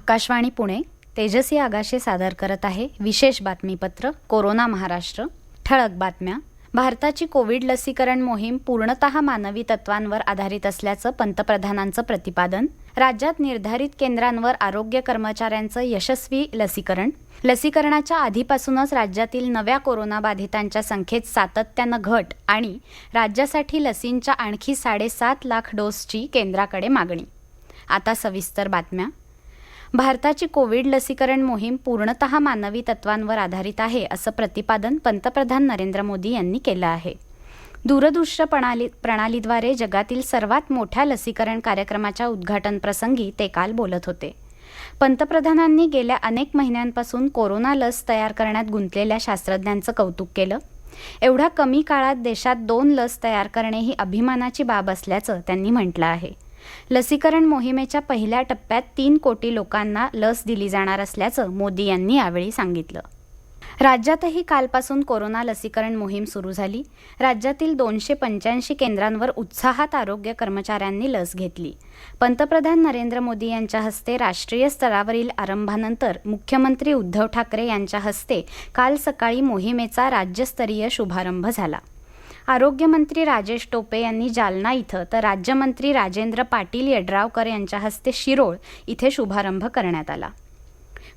आकाशवाणी पुणे तेजसी आगाशे सादर करत आहे विशेष बातमीपत्र कोरोना महाराष्ट्र. ठळक बातम्या. भारताची कोविड लसीकरण मोहीम पूर्णतः मानवी तत्वांवर आधारित असल्याचं पंतप्रधानांचं प्रतिपादन. राज्यात निर्धारित केंद्रांवर आरोग्य कर्मचाऱ्यांचं यशस्वी लसीकरण. लसीकरणाच्या आधीपासूनच राज्यातील नव्या कोरोनाबाधितांच्या संख्येत सातत्यानं घट आणि राज्यासाठी लसींच्या आणखी 7.5 लाख डोसची केंद्राकडे मागणी. आता सविस्तर बातम्या. भारताची कोविड लसीकरण मोहीम पूर्णतः मानवी तत्वांवर आधारित आहे असं प्रतिपादन पंतप्रधान नरेंद्र मोदी यांनी केलं आहे. दूरदृश्य प्रणालीद्वारे जगातील सर्वात मोठ्या लसीकरण कार्यक्रमाच्या उद्घाटन प्रसंगी ते काल बोलत होते. पंतप्रधानांनी गेल्या अनेक महिन्यांपासून कोरोना लस तयार करण्यात गुंतलेल्या शास्त्रज्ञांचं कौतुक केलं. एवढ्या कमी काळात देशात 2 लस तयार करणे ही अभिमानाची बाब असल्याचं त्यांनी म्हटलं आहे. लसीकरण मोहिमेच्या पहिल्या टप्प्यात 3 कोटी लोकांना लस दिली जाणार असल्याचं मोदी यांनी यावेळी सांगितलं. राज्यातही कालपासून कोरोना लसीकरण मोहीम सुरू झाली. राज्यातील 285 केंद्रांवर उत्साहात आरोग्य कर्मचाऱ्यांनी लस घेतली. पंतप्रधान नरेंद्र मोदी यांच्या हस्ते राष्ट्रीय स्तरावरील आरंभानंतर मुख्यमंत्री उद्धव ठाकरे यांच्या हस्ते काल सकाळी मोहिमेचा राज्यस्तरीय शुभारंभ झाला. आरोग्यमंत्री राजेश टोपे यांनी जालना इथं तर राज्यमंत्री राजेंद्र पाटील यड्रावकर यांच्या हस्ते शिरोळ इथे शुभारंभ करण्यात आला.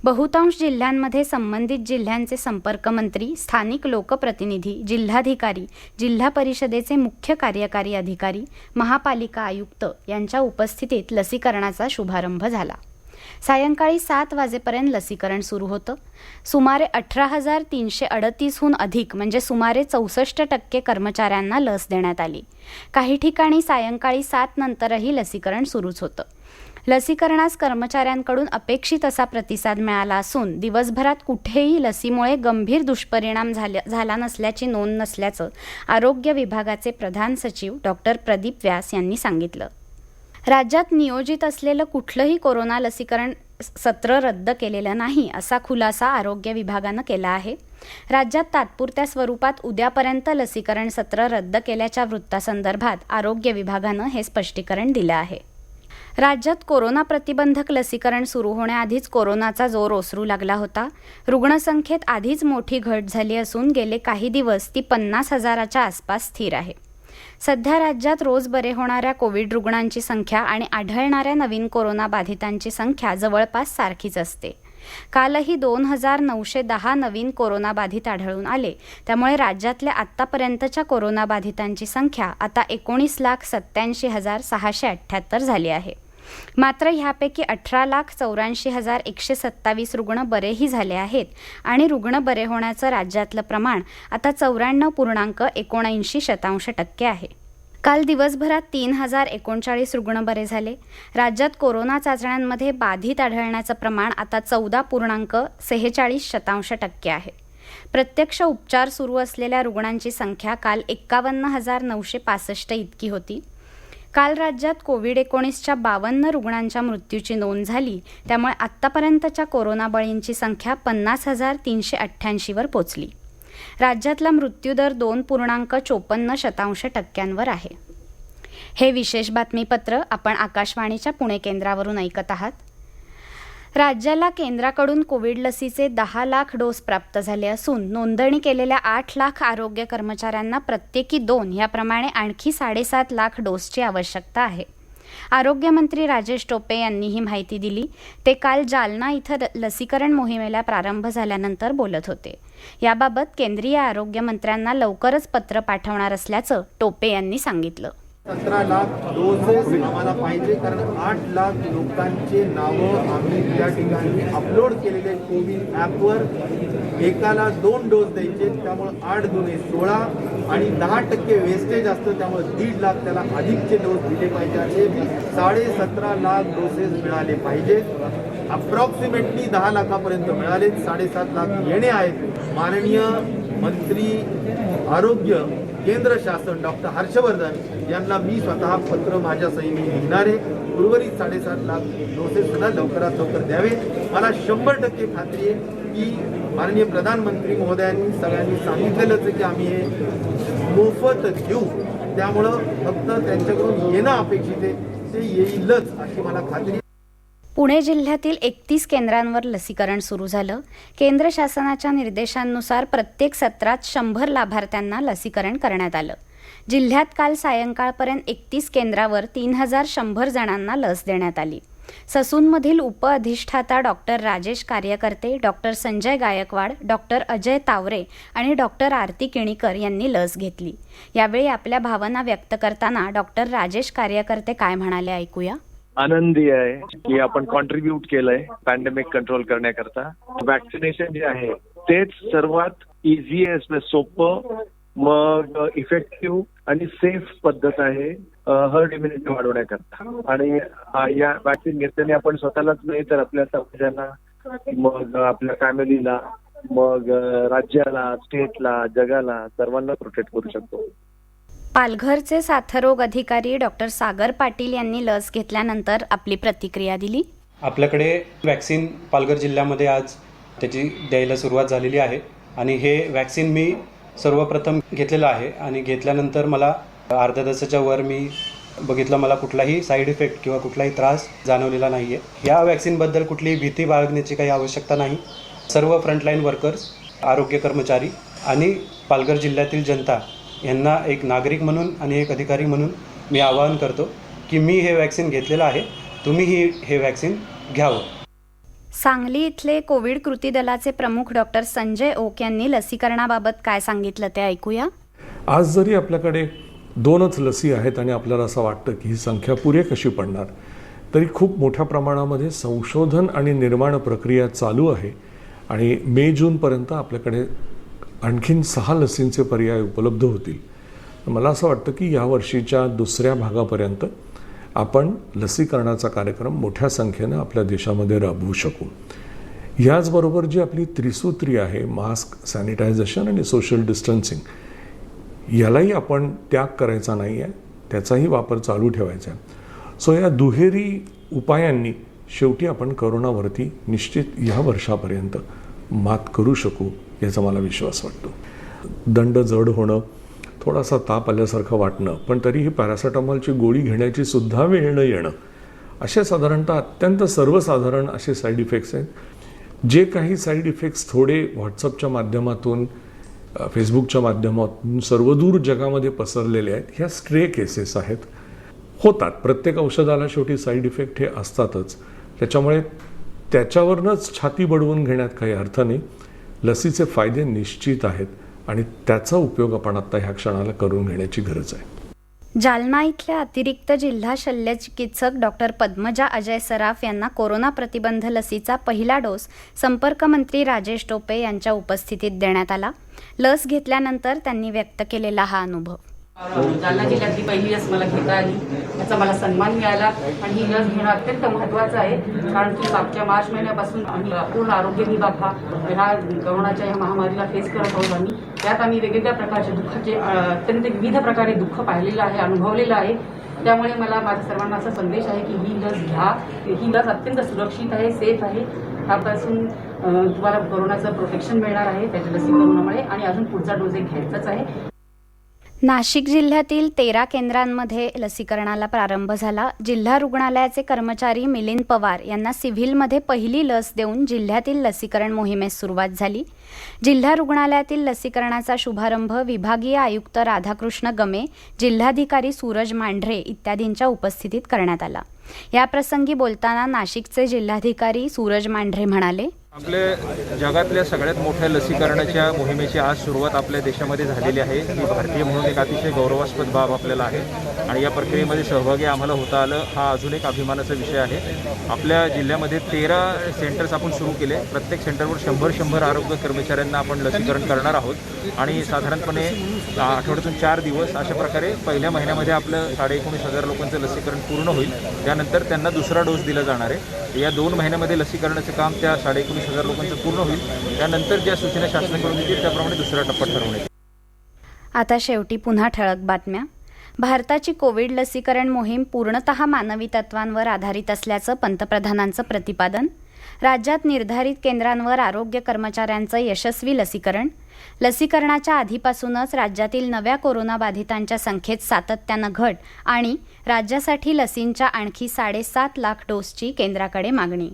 बहुतांश जिल्ह्यांमध्ये संबंधित जिल्ह्यांचे संपर्कमंत्री, स्थानिक लोकप्रतिनिधी, जिल्हाधिकारी, जिल्हा परिषदेचे मुख्य कार्यकारी अधिकारी, महापालिका आयुक्त यांच्या उपस्थितीत लसीकरणाचा शुभारंभ झाला. सायंकाळी 7 वाजेपर्यंत लसीकरण सुरू होतं. सुमारे 18,338हून अधिक म्हणजे सुमारे 64% कर्मचाऱ्यांना लस देण्यात आली. काही ठिकाणी सायंकाळी 7 नंतरही लसीकरण सुरूच होतं. लसीकरणास कर्मचाऱ्यांकडून अपेक्षित असा प्रतिसाद मिळाला असून दिवसभरात कुठेही लसीमुळे गंभीर दुष्परिणाम झाला नसल्याची नोंद नसल्याचं आरोग्य विभागाचे प्रधान सचिव डॉक्टर प्रदीप व्यास यांनी सांगितलं. राज्यात नियोजित असलेलं कुठलंही कोरोना लसीकरण सत्र रद्द केलेलं नाही असा खुलासा आरोग्य विभागानं केला आहे. राज्यात तात्पुरत्या स्वरूपात उद्यापर्यंत लसीकरण सत्र रद्द केल्याच्या वृत्तासंदर्भात आरोग्य विभागानं हे स्पष्टीकरण दिलं आहे. राज्यात कोरोना प्रतिबंधक लसीकरण सुरू होण्याआधीच कोरोनाचा जोर ओसरू लागला होता. रुग्णसंख्येत आधीच मोठी घट झाली असून गेले काही दिवस ती 50,000च्या आसपास स्थिर आहे. सध्या राज्यात रोज बरे होणाऱ्या कोविड रुग्णांची संख्या आणि आढळणाऱ्या नवीन कोरोना बाधितांची संख्या जवळपास सारखीच असते. कालही 2,910 नवीन कोरोना बाधित आढळून आले. त्यामुळे राज्यातल्या आतापर्यंतच्या कोरोना बाधितांची संख्या आता 19,87,678 झाली आहे. मात्र ह्यापैकी 18,84,127 रुग्ण बरेही झाले आहेत आणि रुग्ण बरे होण्याचं राज्यातलं प्रमाण आता 94.79% आहे. काल दिवसभरात 3,039 रुग्ण बरे झाले. राज्यात कोरोना चाचण्यांमध्ये बाधित आढळण्याचं प्रमाण आता 14.46% आहे. प्रत्यक्ष उपचार सुरू असलेल्या रुग्णांची संख्या काल 51,965 इतकी होती. काल राज्यात कोविड-19च्या 52 रुग्णांच्या मृत्यूची नोंद झाली. त्यामुळे आत्तापर्यंतच्या कोरोना बळींची संख्या 50,388वर पोचली. राज्यातला मृत्यूदर 2.54% आहे. हे विशेष बातमीपत्र आपण आकाशवाणीच्या पुणे केंद्रावरून ऐकत आहात. राज्याला केंद्राकडून कोविड लसीचे 10 लाख डोस प्राप्त झाले असून नोंदणी केलेल्या 8 लाख आरोग्य कर्मचाऱ्यांना प्रत्येकी 2 याप्रमाणे आणखी 7.5 लाख डोसची आवश्यकता आहे. आरोग्यमंत्री राजेश टोपे यांनी ही माहिती दिली. ते काल जालना इथं लसीकरण मोहिमेला प्रारंभ झाल्यानंतर बोलत होते. याबाबत केंद्रीय आरोग्यमंत्र्यांना लवकरच पत्र पाठवणार असल्याचं टोपे यांनी सांगितलं. 17 लाख डोसेस आम्हाला पाहिजे, कारण 8 लाख लोकांचे नावं आम्ही त्या ठिकाणी अपलोड केलेले कोविन ॲपवर. एकाला 2 डोस द्यायचे, त्यामुळे 8 दुणे 16 आणि 10% वेस्टेज असतं. त्यामुळे 1.5 लाख त्याला अधिकचे डोस दिले पाहिजे. असे 17.5 लाख डोसेस मिळाले पाहिजेत. अप्रॉक्सिमेटली 10 लाखापर्यंत मिळाले. 7.5 लाख येणे आहेत. माननीय मंत्री आरोग्य केंद्र शासन डॉक्टर हर्षवर्धन यांना मी स्वतः पत्र माझ्या सहीने लिहिणार आहे. उर्वरित 7.5 लाख डोसेस सुद्धा लवकरात लवकर द्यावे. मला 100% खात्री आहे की माननीय प्रधानमंत्री महोदयांनी सगळ्यांनी सांगितलेलंच आहे की आम्ही हे मोफत देऊ. त्यामुळं फक्त त्यांच्याकडून येणं अपेक्षित आहे, ते येईलच अशी मला खात्री. पुणे जिल्ह्यातील 31 केंद्रांवर लसीकरण सुरू झालं. केंद्र शासनाच्या निर्देशांनुसार प्रत्येक सत्रात 100 लाभार्थ्यांना लसीकरण करण्यात आलं. जिल्ह्यात काल सायंकाळपर्यंत 31 केंद्रावर 3100 जणांना लस देण्यात आली. ससूनमधील उपअधिष्ठाता डॉक्टर राजेश कार्यकर्ते, डॉक्टर संजय गायकवाड, डॉक्टर अजय तावरे आणि डॉक्टर आरती किणीकर यांनी लस घेतली. यावेळी आपल्या भावना व्यक्त करताना डॉक्टर राजेश कार्यकर्ते काय म्हणाले ऐकूया. आनंदी आहे की आपण कॉन्ट्रीब्यूट केलंय पॅन्डेमिक कंट्रोल करण्याकरता. वॅक्सिनेशन जे आहे तेच सर्वात इझीएस्ट, सोपं, मग इफेक्टिव्ह आणि सेफ पद्धत आहे हर्ड इम्युनिटी वाढवण्याकरता. आणि या वॅक्सिन घेतल्याने आपण स्वतःलाच नाही तर आपल्या समाजाला, मग आपल्या फॅमिलीला, मग राज्याला, स्टेटला, जगाला, सर्वांना प्रोटेक्ट करू शकतो. पालघरचे साथरोग अधिकारी डॉक्टर सागर पाटील यांनी लस घेतल्यानंतर आपली प्रतिक्रिया दिली. आपल्याकडे वॅक्सिन पालघर जिल्ह्यामध्ये आज त्याची द्यायला सुरुवात झालेली आहे आणि हे वॅक्सिन मी सर्वप्रथम घेतलेलं आहे आणि घेतल्यानंतर मला अर्ध्या तासाच्या वर मी बघितलं, मला कुठलाही साईड इफेक्ट किंवा कुठलाही त्रास जाणवलेला नाही आहे. या वॅक्सिनबद्दल कुठलीही भीती बाळगण्याची काही आवश्यकता नाही. सर्व फ्रंटलाईन वर्कर्स, आरोग्य कर्मचारी आणि पालघर जिल्ह्यातील जनता यांना एक नागरिक म्हणून आणि एक अधिकारी म्हणून मी आवाहन करतो की मी हे वॅक्सिन घेतलेलं आहे, तुम्हीही हे वॅक्सिन घ्यावं. सांगली इथले कोविड कृती दलाचे प्रमुख डॉक्टर संजय ओक यांनी लसीकरणाबाबत काय सांगितलं ते ऐकूया. आज जरी आपल्याकडे 2च लसी आहेत आणि आपल्याला असं वाटतं की ही संख्या पुरे कशी पडणार, तरी खूप मोठ्या प्रमाणामध्ये संशोधन आणि निर्माण प्रक्रिया चालू आहे आणि मे जूनपर्यंत आपल्याकडे आणखीन 6 लसींचे पर्याय उपलब्ध होतील. मला असं वाटतं की या वर्षीच्या दुसऱ्या भागापर्यंत आपण लसीकरणाचा कार्यक्रम मोठ्या संख्येनं आपल्या देशामध्ये राबवू शकू. याचबरोबर जी आपली त्रिसूत्री आहे, मास्क, सॅनिटायझेशन आणि सोशल डिस्टन्सिंग, यालाही आपण त्याग करायचा नाही आहे, त्याचाही वापर चालू ठेवायचा आहे. सो या दुहेरी उपायांनी शेवटी आपण करोनावरती निश्चित या वर्षापर्यंत मात करू शकू याचा मला विश्वास वाटतो. दंड जड होणं, थोडासा ताप आल्यासारखं वाटणं, पण तरीही पॅरासिटामॉलची गोळी घेण्याची सुद्धा वेळ न येणं, असे साधारणतः अत्यंत सर्वसाधारण असे साईड इफेक्ट्स आहेत. जे काही साईड इफेक्ट्स थोडे व्हॉट्सअपच्या माध्यमातून, फेसबुकच्या माध्यमातून सर्वदूर जगामध्ये पसरलेले आहेत, ह्या स्ट्रे केसेस आहेत. होतात, प्रत्येक औषधाला शेवटी साईड इफेक्ट हे असतातच. त्याच्यामुळे त्याच्यावरनंच छाती बडवून घेण्यात काही अर्थ नाही. लसीचे फायदे निश्चित आहेत आणि त्याचा उपयोग आपण आता ह्या क्षणाला करून घेण्याची गरज आहे. जालना इथल्या अतिरिक्त जिल्हा शल्य चिकित्सक डॉक्टर पद्मजा अजय सराफ यांना कोरोना प्रतिबंध लसीचा पहिला डोस संपर्क मंत्री राजेश टोपे यांच्या उपस्थितीत देण्यात आला. लस घेतल्यानंतर त्यांनी व्यक्त केलेला हा अनुभव. जालना जिल्ह्यातली पहिली लस मला घेता आली, याचा मला सन्मान मिळाला आणि ही लस घेणं अत्यंत महत्त्वाचं आहे. कारण की मागच्या मार्च महिन्यापासून आम्ही पूर्ण आरोग्य विभाग ह्या कोरोनाच्या या महामारीला फेस करत आहोत. आम्ही त्यात आम्ही वेगवेगळ्या प्रकारचे दुःखाचे अत्यंत विविध प्रकारे दुःख पाहिलेलं आहे, अनुभवलेलं आहे. त्यामुळे मला माझ्या सर्वांना असा संदेश आहे की ही लस घ्या. ही लस अत्यंत सुरक्षित आहे, सेफ आहे. ह्यापासून तुम्हाला कोरोनाचं प्रोटेक्शन मिळणार आहे त्याच्या लसीकरणामुळे आणि अजून पुढचा डोस एक घ्यायचाच आहे. नाशिक जिल्ह्यातील 13 केंद्रांमध्ये लसीकरणाला प्रारंभ झाला. जिल्हा रुग्णालयाचे कर्मचारी मिलिंद पवार यांना सिव्हिलमध्ये पहिली लस देऊन जिल्ह्यातील लसीकरण मोहिमेस सुरुवात झाली. जिल्हा रुग्णालयातील लसीकरणाचा शुभारंभ विभागीय आयुक्त राधाकृष्ण गमे, जिल्हाधिकारी सूरज मांढरे इत्यादींच्या उपस्थितीत करण्यात आला. याप्रसंगी बोलताना नाशिकचे जिल्हाधिकारी सूरज मांढरे म्हणाले, आपल्या जगातल्या सगळ्यात मोठ्या लसीकरणाच्या मोहिमेची आज सुरुवात आपल्या देशामध्ये झालेली आहे. ही भारतीय म्हणून एक अतिशय गौरवास्पद बाब आपल्याला आहे आणि या प्रक्रियेमध्ये सहभागी आम्हाला होता आलं हा अजून एक अभिमानाचा विषय आहे. आपल्या जिल्ह्यामध्ये 13 सेंटर्स आपण सुरू केले. प्रत्येक सेंटरवर 100 आरोग्य कर्मचाऱ्यांना आपण लसीकरण करणार आहोत आणि साधारणपणे आठवड्यातून 4 दिवस अशा प्रकारे पहिल्या महिन्यामध्ये आपलं 19,500 लोकांचं लसीकरण पूर्ण होईल. त्यानंतर त्यांना दुसरा डोस दिला जाणार आहे. या 2 महिन्यामध्ये लसीकरणाचं काम त्या 19,500 लोकांचं पूर्ण होईल. त्यानंतर ज्या सूचना शासनाकडून येतील त्याप्रमाणे दुसरा टप्पा ठरवण्यात. आता शेवटी पुन्हा ठळक बातम्या. भारताची कोविड लसीकरण मोहीम पूर्णतः मानवी तत्वांवर आधारित असल्याचं पंतप्रधानांचं प्रतिपादन. राज्यात निर्धारित केंद्रांवर आरोग्य कर्मचाऱ्यांचं यशस्वी लसीकरण. लसीकरणाच्या आधीपासूनच राज्यातील नव्या कोरोनाबाधितांच्या संख्येत सातत्यानं घट आणि राज्यासाठी लसींच्या आणखी 7.5 लाख डोसची केंद्राकडे मागणी.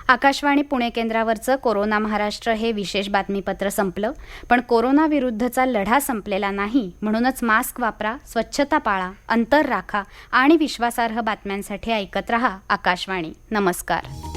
आकाशवाणी पुणे केंद्रावरचं कोरोना महाराष्ट्र हे विशेष बातमीपत्र संपलं. पण कोरोनाविरुद्धचा लढा संपलेला नाही. म्हणूनच मास्क वापरा, स्वच्छता पाळा, अंतर राखा आणि विश्वासार्ह बातम्यांसाठी ऐकत रहा आकाशवाणी. नमस्कार.